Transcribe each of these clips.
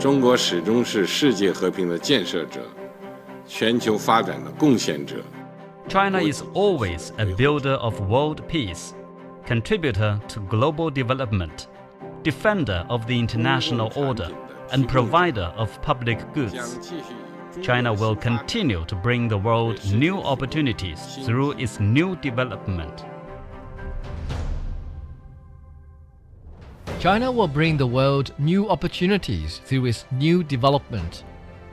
中国始终是世界和平的建设者，全球发展的贡献者。 China is always a builder of world peace, contributor to global development, defender of the international order, and provider of public goods. China will continue to bring the world new opportunities through its new development. China will bring the world new opportunities through its new development.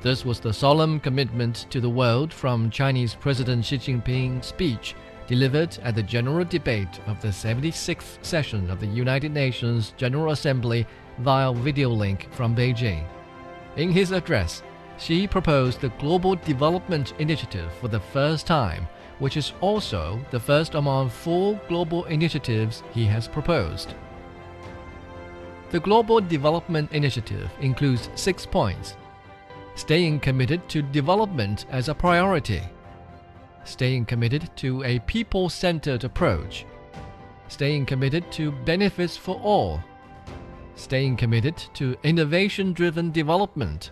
This was the solemn commitment to the world from Chinese President Xi Jinping's speech delivered at the general debate of the 76th session of the United Nations General Assembly via video link from Beijing. In his address, Xi proposed the Global Development Initiative for the first time, which is also the first among 4 global initiatives he has proposed. The Global Development Initiative includes 6 points. Staying committed to development as a priority. Staying committed to a people-centered approach. Staying committed to benefits for all. Staying committed to innovation-driven development.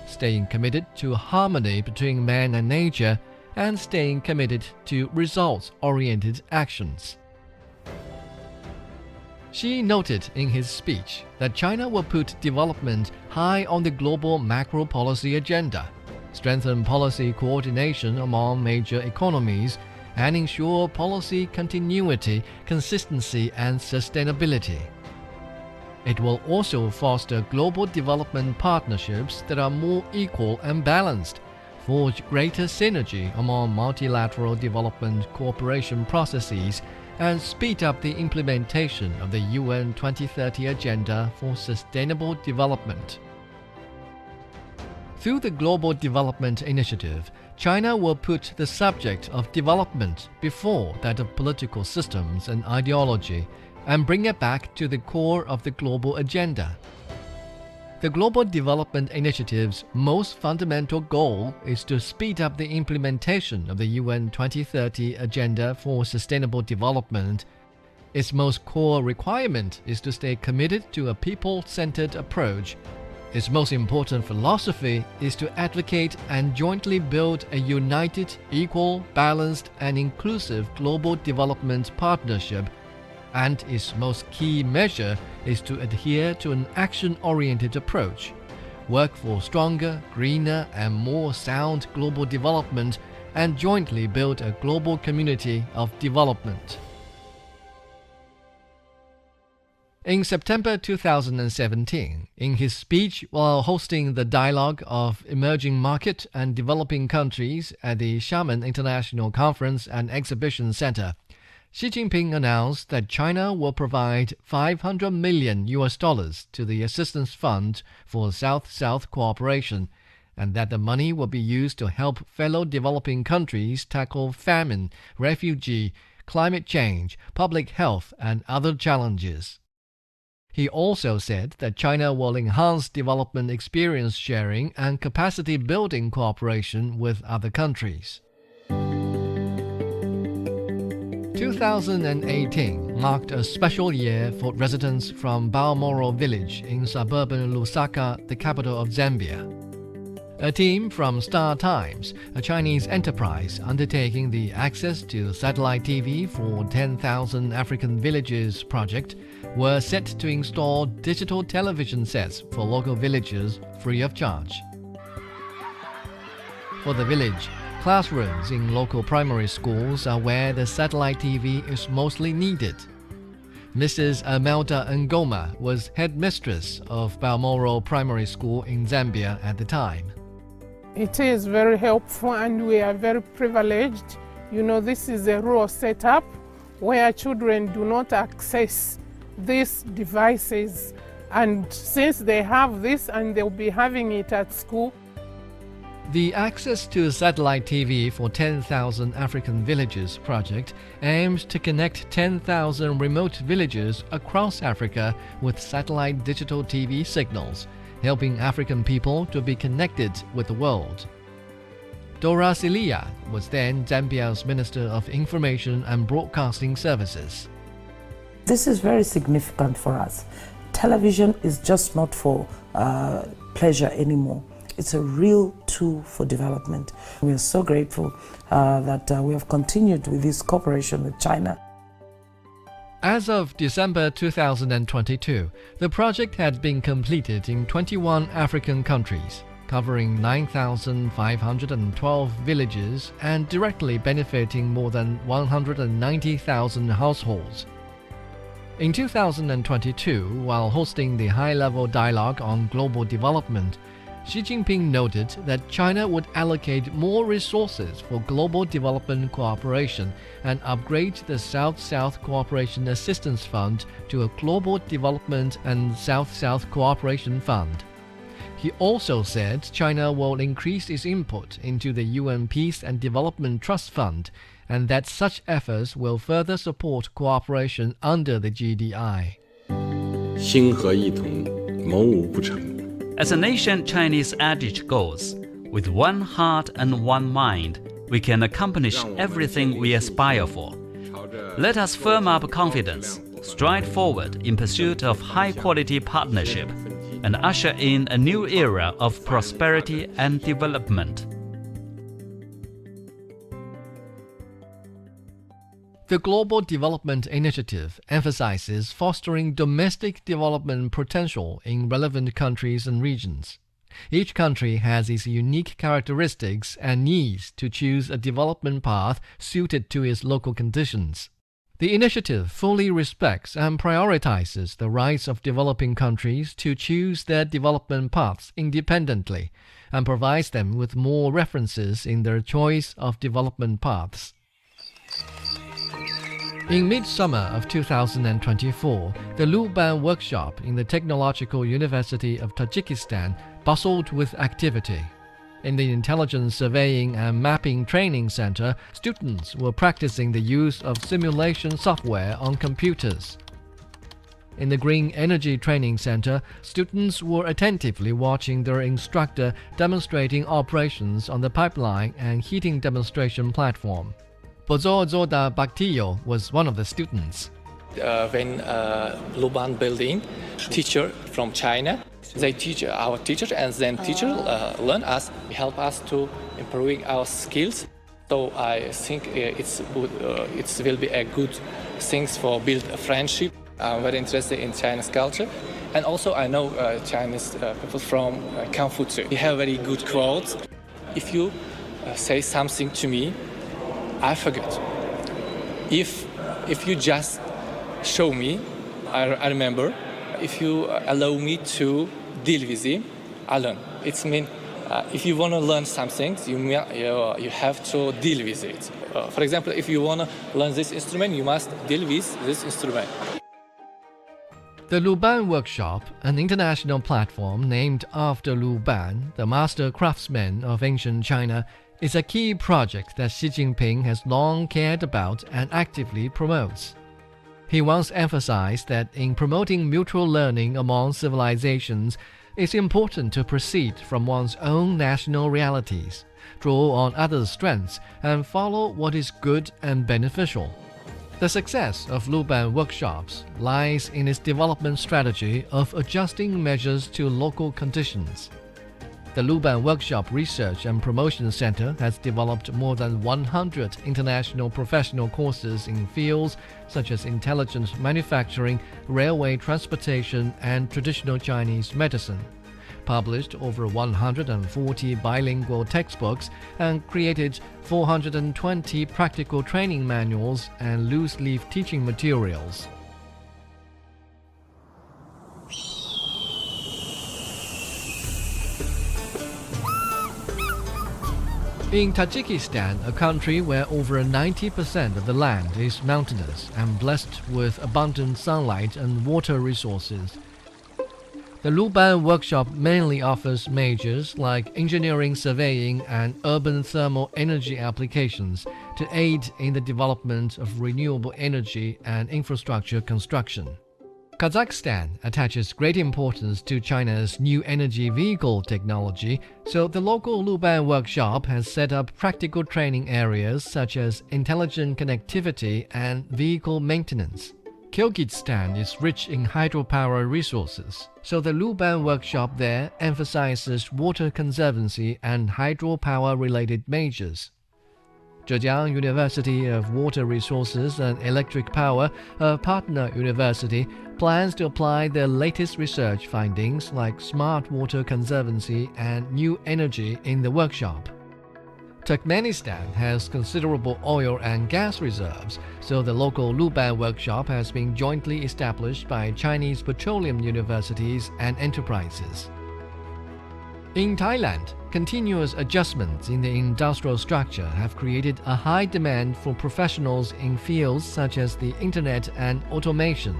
Staying committed to harmony between man and nature, and staying committed to results-oriented actions. Xi noted in his speech that China will put development high on the global macro policy agenda, strengthen policy coordination among major economies, and ensure policy continuity, consistency, and sustainability. It will also foster global development partnerships that are more equal and balanced, forge greater synergy among multilateral development cooperation processes, and speed up the implementation of the UN 2030 Agenda for Sustainable Development. Through the Global Development Initiative, China will put the subject of development before that of political systems and ideology, and bring it back to the core of the global agenda. The Global Development Initiative's most fundamental goal is to speed up the implementation of the UN 2030 Agenda for Sustainable Development. Its most core requirement is to stay committed to a people-centered approach. Its most important philosophy is to advocate and jointly build a united, equal, balanced, and inclusive global development partnership. And its most key measure is to adhere to an action-oriented approach, work for stronger, greener, and more sound global development, and jointly build a global community of development. In September 2017, in his speech while hosting the Dialogue of Emerging Market and Developing Countries at the Xiamen International Conference and Exhibition Center, Xi Jinping announced that China will provide $500 million to the Assistance Fund for South-South cooperation, and that the money will be used to help fellow developing countries tackle famine, refugee, climate change, public health, and other challenges. He also said that China will enhance development experience sharing and capacity building cooperation with other countries. 2018 marked a special year for residents from Balmoral village in suburban Lusaka, the capital of Zambia. A team from Star Times, a Chinese enterprise undertaking the Access to Satellite TV for 10,000 African Villages project, were set to install digital television sets for local villagers free of charge. For the village, classrooms in local primary schools are where the satellite TV is mostly needed. Mrs. Amelda Ngoma was headmistress of Balmoral Primary School in Zambia at the time. It is very helpful and we are very privileged. You know, this is a rural setup where children do not access these devices, and since they have this and they'll be having it at school. The Access to Satellite TV for 10,000 African Villages project aims to connect 10,000 remote villages across Africa with satellite digital TV signals, helping African people to be connected with the world. Dora Silia was then Zambia's Minister of Information and Broadcasting Services. This is very significant for us television is just not for pleasure anymore. It's a real tool for development. We are so grateful that we have continued with this cooperation with China. As of December 2022, the project had been completed in 21 African countries, covering 9,512 villages and directly benefiting more than 190,000 households. In 2022, while hosting the high-level dialogue on global development, Xi Jinping noted that China would allocate more resources for global development cooperation and upgrade the South-South Cooperation Assistance Fund to a Global Development and South-South Cooperation Fund. He also said China will increase its input into the UN Peace and Development Trust Fund, and that such efforts will further support cooperation under the GDI. 心合一同，谋无不成。 As an ancient Chinese adage goes, with one heart and one mind, we can accomplish everything we aspire for. Let us firm up confidence, stride forward in pursuit of high-quality partnership, and usher in a new era of prosperity and development. The Global Development Initiative emphasizes fostering domestic development potential in relevant countries and regions. Each country has its unique characteristics and needs to choose a development path suited to its local conditions. The initiative fully respects and prioritizes the rights of developing countries to choose their development paths independently and provides them with more references in their choice of development paths. In midsummer of 2024, the Luban workshop in the Technological University of Tajikistan bustled with activity. In the Intelligence Surveying and Mapping Training Center, students were practicing the use of simulation software on computers. In the Green Energy Training Center, students were attentively watching their instructor demonstrating operations on the pipeline and heating demonstration platform. Bozozoda Baktiyo was one of the students. When Luban building, teacher from China, they teach our teacher, and then teacher learn us, help us to improving our skills. So I think it will be a good things for build a friendship. I'm very interested in Chinese culture, and also I know Chinese people from Confucius. They have very good quotes. If you say something to me, I forget. If you just show me, I remember. If you allow me to deal with it, I learn. It means if you want to learn something, you have to deal with it. For example, if you want to learn this instrument, you must deal with this instrument. The Luban Workshop, an international platform named after Luban, the master craftsman of ancient China, is a key project that Xi Jinping has long cared about and actively promotes. He once emphasized that in promoting mutual learning among civilizations, it's important to proceed from one's own national realities, draw on others' strengths, and follow what is good and beneficial. The success of Luban workshops lies in its development strategy of adjusting measures to local conditions. The Luban Workshop Research and Promotion Center has developed more than 100 international professional courses in fields such as intelligent manufacturing, railway transportation, and traditional Chinese medicine, published over 140 bilingual textbooks, and created 420 practical training manuals and loose-leaf teaching materials. In Tajikistan, a country where over 90% of the land is mountainous and blessed with abundant sunlight and water resources, the Luban Workshop mainly offers majors like engineering, surveying, and urban thermal energy applications to aid in the development of renewable energy and infrastructure construction. Kazakhstan attaches great importance to China's new energy vehicle technology, so the local Luban Workshop has set up practical training areas such as intelligent connectivity and vehicle maintenance. Kyrgyzstan is rich in hydropower resources, so the Luban workshop there emphasizes water conservancy and hydropower-related majors. Zhejiang University of Water Resources and Electric Power, a partner university, plans to apply their latest research findings like smart water conservancy and new energy in the workshop. Turkmenistan has considerable oil and gas reserves, so the local Luban workshop has been jointly established by Chinese petroleum universities and enterprises. In Thailand, continuous adjustments in the industrial structure have created a high demand for professionals in fields such as the internet and automation.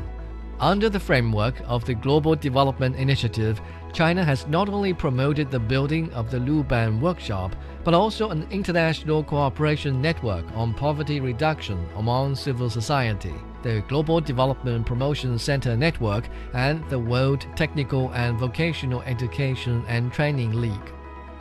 Under the framework of the Global Development Initiative, China has not only promoted the building of the Luban workshop, but also an international cooperation network on poverty reduction among civil society, the Global Development Promotion Center Network, and the World Technical and Vocational Education and Training League.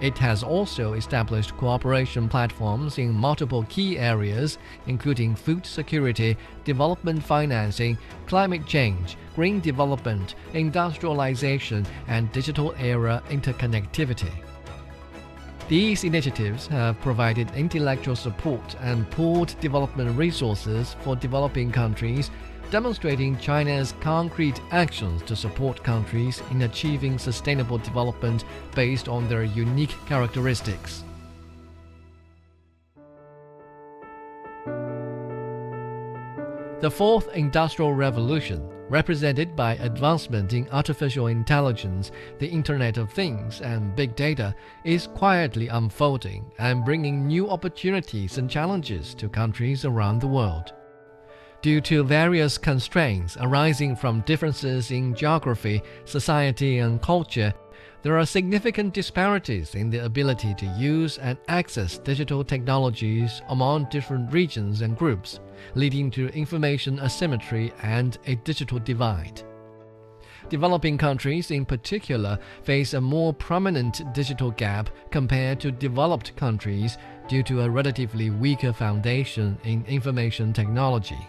It has also established cooperation platforms in multiple key areas, including food security, development financing, climate change, green development, industrialization, and digital era interconnectivity. These initiatives have provided intellectual support and pooled development resources for developing countries, demonstrating China's concrete actions to support countries in achieving sustainable development based on their unique characteristics. The Fourth Industrial Revolution, represented by advancement in artificial intelligence, the Internet of Things, and big data, is quietly unfolding and bringing new opportunities and challenges to countries around the world. Due to various constraints arising from differences in geography, society, and culture, there are significant disparities in the ability to use and access digital technologies among different regions and groups, leading to information asymmetry and a digital divide. Developing countries in particular face a more prominent digital gap compared to developed countries due to a relatively weaker foundation in information technology.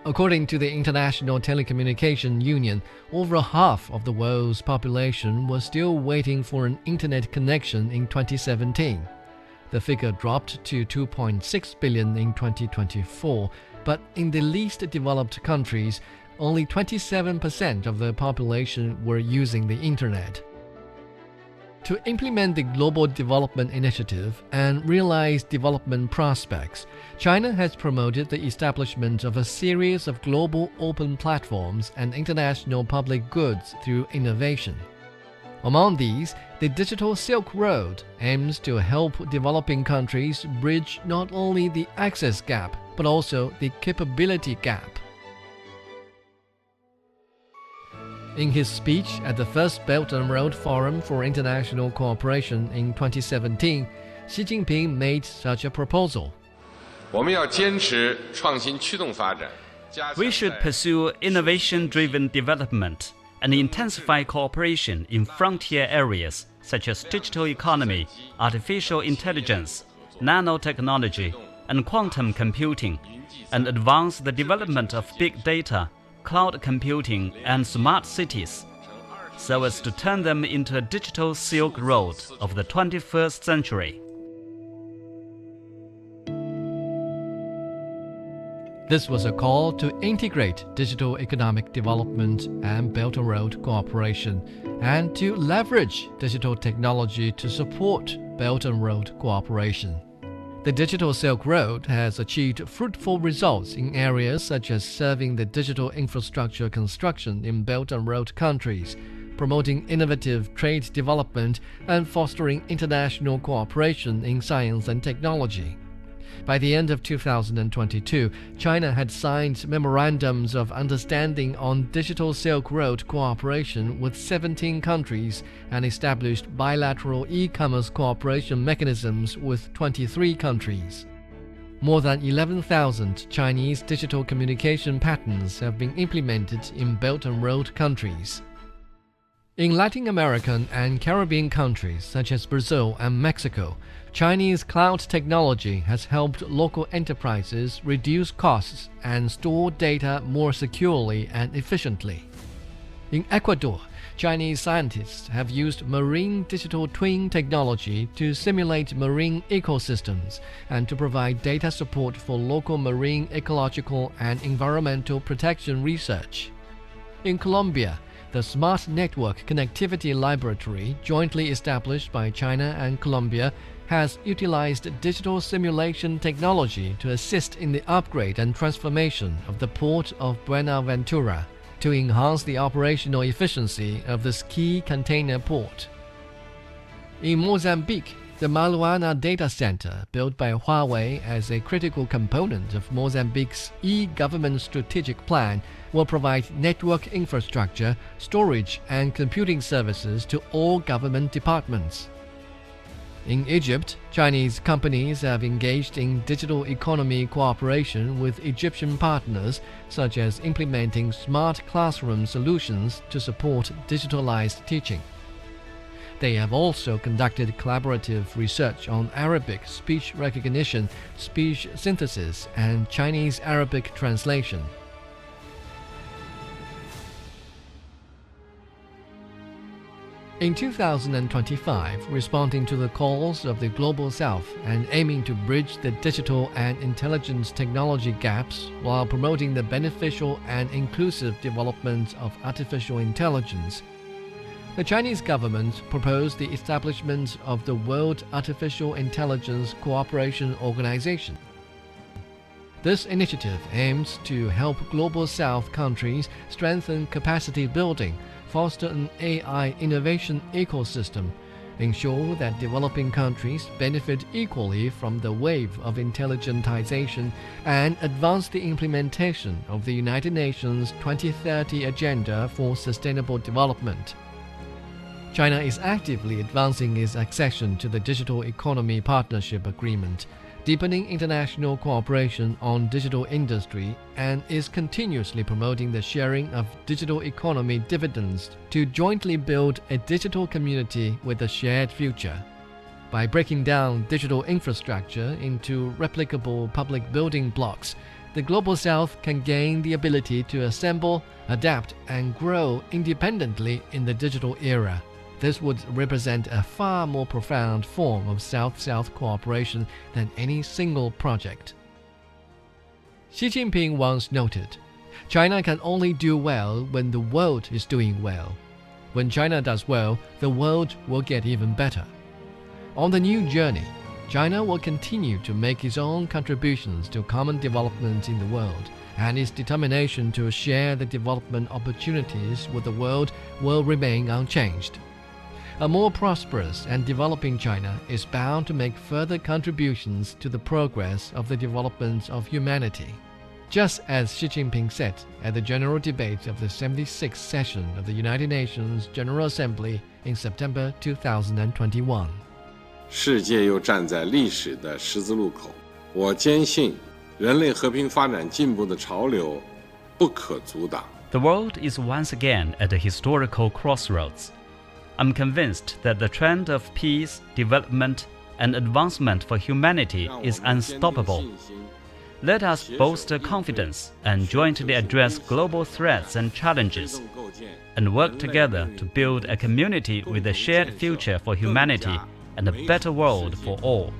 According to the International Telecommunication Union, over half of the world's population was still waiting for an internet connection in 2017. The figure dropped to 2.6 billion in 2024, but in the least developed countries, only 27% of the population were using the internet. To implement the Global Development Initiative and realize development prospects, China has promoted the establishment of a series of global open platforms and international public goods through innovation. Among these, the Digital Silk Road aims to help developing countries bridge not only the access gap, but also the capability gap. In his speech at the first Belt and Road Forum for International Cooperation in 2017, Xi Jinping made such a proposal. We should pursue innovation-driven development and intensify cooperation in frontier areas such as digital economy, artificial intelligence, nanotechnology, and quantum computing, and advance the development of big data, cloud computing, and smart cities, so as to turn them into a digital Silk Road of the 21st century. This was a call to integrate digital economic development and Belt and Road cooperation, and to leverage digital technology to support Belt and Road cooperation. The Digital Silk Road has achieved fruitful results in areas such as serving the digital infrastructure construction in Belt and Road countries, promoting innovative trade development, and fostering international cooperation in science and technology. By the end of 2022, China had signed memorandums of understanding on Digital Silk Road cooperation with 17 countries and established bilateral e-commerce cooperation mechanisms with 23 countries. More than 11,000 Chinese digital communication patents have been implemented in Belt and Road countries. In Latin American and Caribbean countries such as Brazil and Mexico, Chinese cloud technology has helped local enterprises reduce costs and store data more securely and efficiently. In Ecuador, Chinese scientists have used marine digital twin technology to simulate marine ecosystems and to provide data support for local marine ecological and environmental protection research. In Colombia, the Smart Network Connectivity Laboratory, jointly established by China and Colombia, has utilized digital simulation technology to assist in the upgrade and transformation of the port of Buenaventura to enhance the operational efficiency of this key container port. In Mozambique, the Maluana data center, built by Huawei as a critical component of Mozambique's e-government strategic plan, will provide network infrastructure, storage, and computing services to all government departments. In Egypt, Chinese companies have engaged in digital economy cooperation with Egyptian partners, such as implementing smart classroom solutions to support digitalized teaching. They have also conducted collaborative research on Arabic speech recognition, speech synthesis, and Chinese Arabic translation. In 2025, responding to the calls of the Global South and aiming to bridge the digital and intelligence technology gaps while promoting the beneficial and inclusive development of artificial intelligence, the Chinese government proposed the establishment of the World Artificial Intelligence Cooperation Organization. This initiative aims to help Global South countries strengthen capacity building, foster an AI innovation ecosystem, ensure that developing countries benefit equally from the wave of intelligentization, and advance the implementation of the United Nations 2030 Agenda for Sustainable Development. China is actively advancing its accession to the Digital Economy Partnership Agreement, deepening international cooperation on digital industry, and is continuously promoting the sharing of digital economy dividends to jointly build a digital community with a shared future. By breaking down digital infrastructure into replicable public building blocks, the Global South can gain the ability to assemble, adapt, and grow independently in the digital era. This would represent a far more profound form of South-South cooperation than any single project. Xi Jinping once noted, "China can only do well when the world is doing well. When China does well, the world will get even better." On the new journey, China will continue to make its own contributions to common development in the world, and its determination to share the development opportunities with the world will remain unchanged. A more prosperous and developing China is bound to make further contributions to the progress of the development of humanity. Just as Xi Jinping said at the general debate of the 76th session of the United Nations General Assembly in September 2021. 世界又站在历史的十字路口，我坚信人类和平发展进步的潮流不可阻挡。 The world is once again at a historical crossroads. I'm convinced that the trend of peace, development, and advancement for humanity is unstoppable. Let us bolster confidence and jointly address global threats and challenges, and work together to build a community with a shared future for humanity and a better world for all.